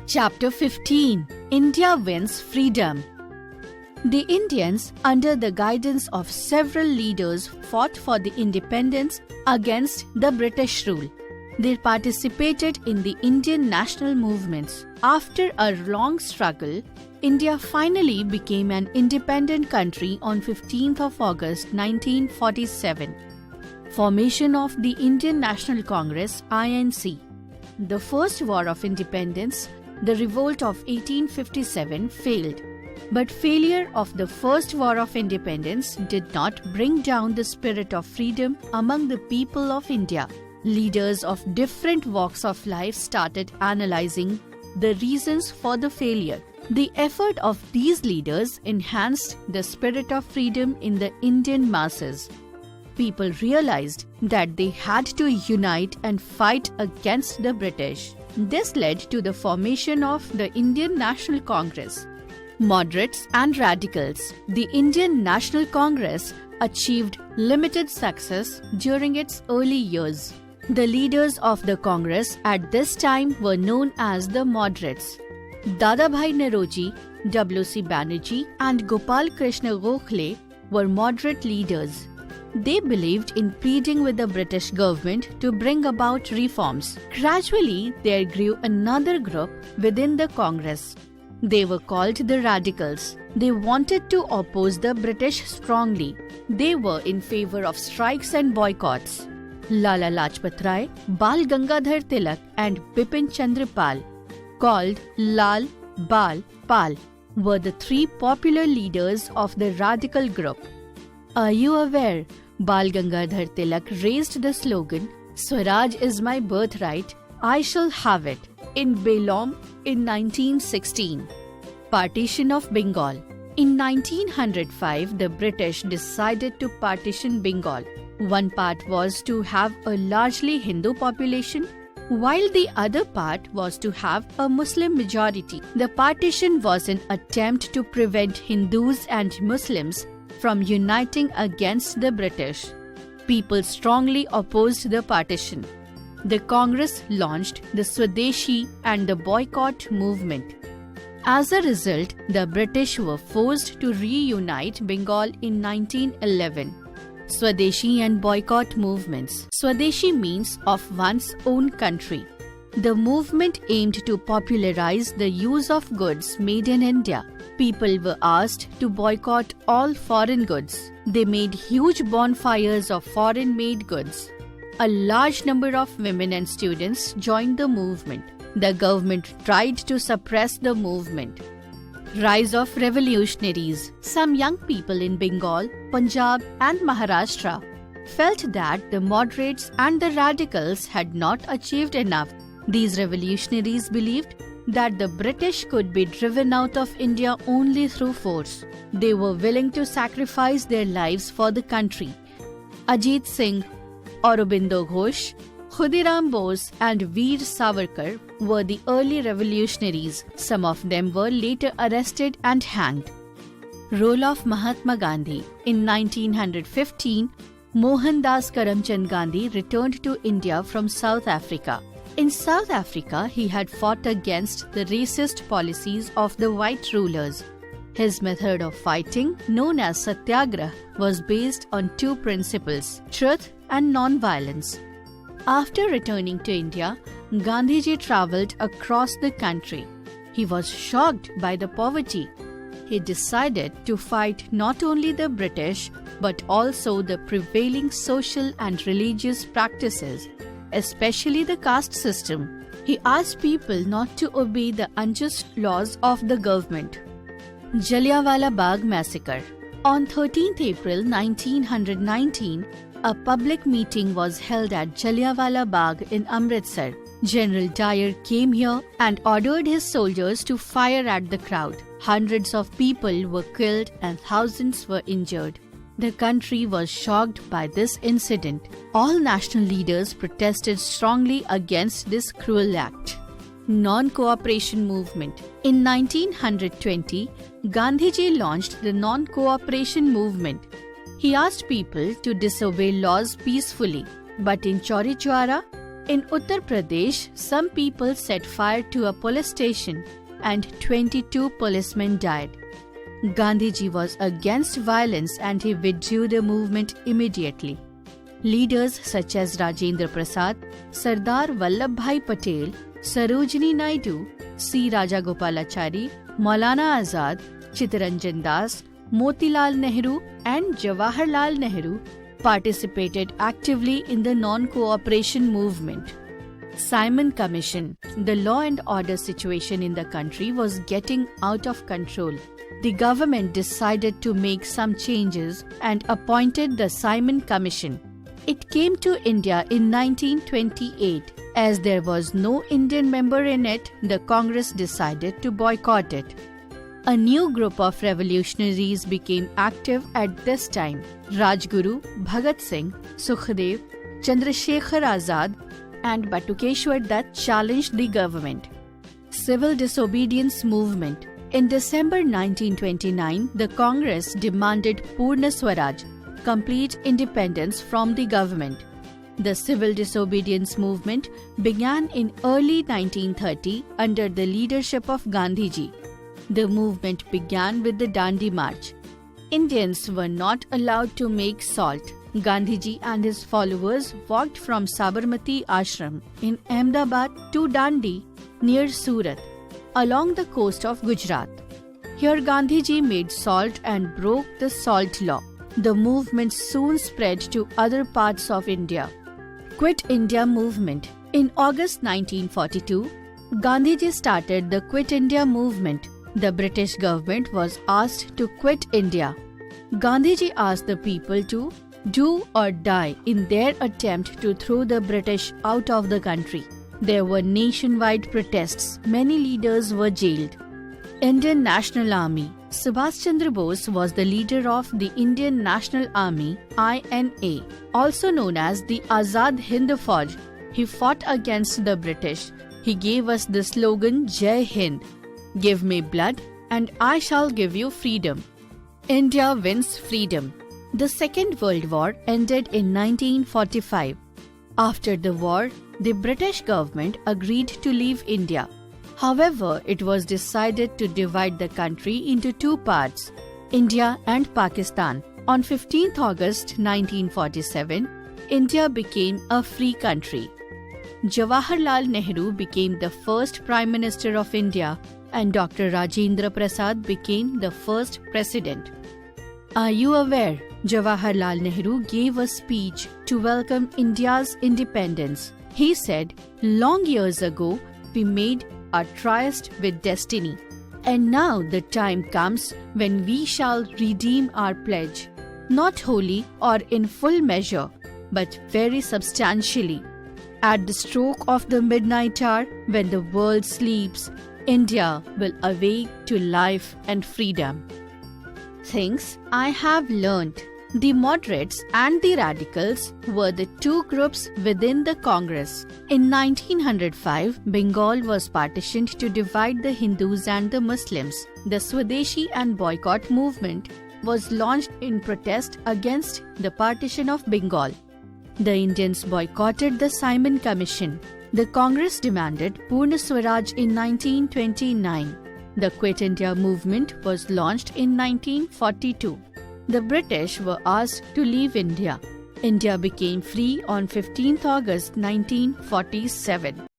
Chapter 15. India Wins Freedom. The Indians, under the guidance of several leaders, fought for the independence against the British rule. They participated in the Indian national movements. After a long struggle, India finally became an independent country on 15th of August 1947. Formation of the Indian National Congress (INC). The First War of Independence, the revolt of 1857, failed. But failure of the First War of Independence did not bring down the spirit of freedom among the people of India. Leaders of different walks of life started analyzing the reasons for the failure. The effort of these leaders enhanced the spirit of freedom in the Indian masses. People realized that they had to unite and fight against the British. This led to the formation of the Indian National Congress. Moderates and radicals, the Indian National Congress achieved limited success during its early years. The leaders of the Congress at this time were known as the moderates. Dadabhai Naoroji, W.C. Banerjee and Gopal Krishna Gokhale were moderate leaders. They believed in pleading with the British government to bring about reforms. Gradually, there grew another group within the Congress. They were called the Radicals. They wanted to oppose the British strongly. They were in favor of strikes and boycotts. Lala Lajpat Rai, Bal Gangadhar Tilak and Bipin Chandra Pal, called Lal, Bal, Pal, were the three popular leaders of the radical group. Are you aware? Bal Gangadhar Tilak raised the slogan, "Swaraj is my birthright, I shall have it," in Belgaum in 1916. Partition of Bengal. In 1905, the British decided to partition Bengal. One part was to have a largely Hindu population, while the other part was to have a Muslim majority. The partition was an attempt to prevent Hindus and Muslims from uniting against the British. People strongly opposed the partition. The Congress launched the Swadeshi and the boycott movement. As a result, the British were forced to reunite Bengal in 1911. Swadeshi and boycott movements. Swadeshi means of one's own country. The movement aimed to popularize the use of goods made in India. People were asked to boycott all foreign goods. They made huge bonfires of foreign-made goods. A large number of women and students joined the movement. The government tried to suppress the movement. Rise of revolutionaries. Some young people in Bengal, Punjab and Maharashtra felt that the moderates and the radicals had not achieved enough. These revolutionaries believed that the British could be driven out of India only through force. They were willing to sacrifice their lives for the country. Ajit Singh, Aurobindo Ghosh, Khudiram Bose and Veer Savarkar were the early revolutionaries. Some of them were later arrested and hanged. Role of Mahatma Gandhi. In 1915, Mohandas Karamchand Gandhi returned to India from South Africa. In South Africa, he had fought against the racist policies of the white rulers. His method of fighting, known as Satyagrah, was based on two principles: truth and non-violence. After returning to India, Gandhiji travelled across the country. He was shocked by the poverty. He decided to fight not only the British but also the prevailing social and religious practices, especially the caste system. He asked people not to obey the unjust laws of the government. Jallianwala Bagh Massacre. On 13th April 1919, a public meeting was held at Jallianwala Bagh in Amritsar. General Dyer came here and ordered his soldiers to fire at the crowd. Hundreds of people were killed and thousands were injured. The country was shocked by this incident. All national leaders protested strongly against this cruel act. Non-cooperation movement. In 1920, Gandhiji launched the non-cooperation movement. He asked people to disobey laws peacefully. But in Chauri Chaura, In Uttar Pradesh, some people set fire to a police station and 22 policemen died. Gandhiji was against violence and he withdrew the movement immediately. Leaders such as Rajendra Prasad, Sardar Vallabhbhai Patel, Sarojini Naidu, C. Rajagopalachari, Maulana Azad, Chittaranjan Das, Motilal Nehru and Jawaharlal Nehru participated actively in the non-cooperation movement. Simon Commission. The law and order situation in the country was getting out of control. The government decided to make some changes and appointed the Simon Commission. It came to India in 1928. As there was no Indian member in it, the Congress decided to boycott it. A new group of revolutionaries became active at this time. Rajguru, Bhagat Singh, Sukhdev, Chandrasekhar Azad and Batukeshwar Dutt challenged the government. Civil disobedience movement. In December 1929, the Congress demanded Purna Swaraj, complete independence from the government. The civil disobedience movement began in early 1930 under the leadership of Gandhiji. The movement began with the Dandi March. Indians were not allowed to make salt. Gandhiji and his followers walked from Sabarmati Ashram in Ahmedabad to Dandi near Surat, along the coast of Gujarat. Here Gandhiji made salt and broke the salt law. The movement soon spread to other parts of India. Quit India movement. In August 1942, Gandhiji started the Quit India movement. The British government was asked to quit India. Gandhiji asked the people to do or die in their attempt to throw the British out of the country. There were nationwide protests. Many leaders were jailed. Indian National Army. Subhash Chandra Bose was the leader of the Indian National Army, INA, also known as the Azad Hind Fauj. He fought against the British. He gave us the slogan Jai Hind. Give me blood and I shall give you freedom. India wins freedom. The Second World War ended in 1945. After the war, the British government agreed to leave India. However, it was decided to divide the country into two parts, India and Pakistan. On 15th August 1947, India became a free country. Jawaharlal Nehru became the first Prime Minister of India and Dr. Rajendra Prasad became the first President. Are you aware? Jawaharlal Nehru gave a speech to welcome India's independence. He said, "Long years ago, we made our tryst with destiny. And now the time comes when we shall redeem our pledge, not wholly or in full measure, but very substantially. At the stroke of the midnight hour, when the world sleeps, India will awake to life and freedom." Things I have learnt. The moderates and the radicals were the two groups within the Congress. In 1905, Bengal was partitioned to divide the Hindus and the Muslims. The Swadeshi and boycott movement was launched in protest against the partition of Bengal. The Indians boycotted the Simon Commission. The Congress demanded Purna Swaraj in 1929. The Quit India movement was launched in 1942. The British were asked to leave India. India became free on 15th August 1947.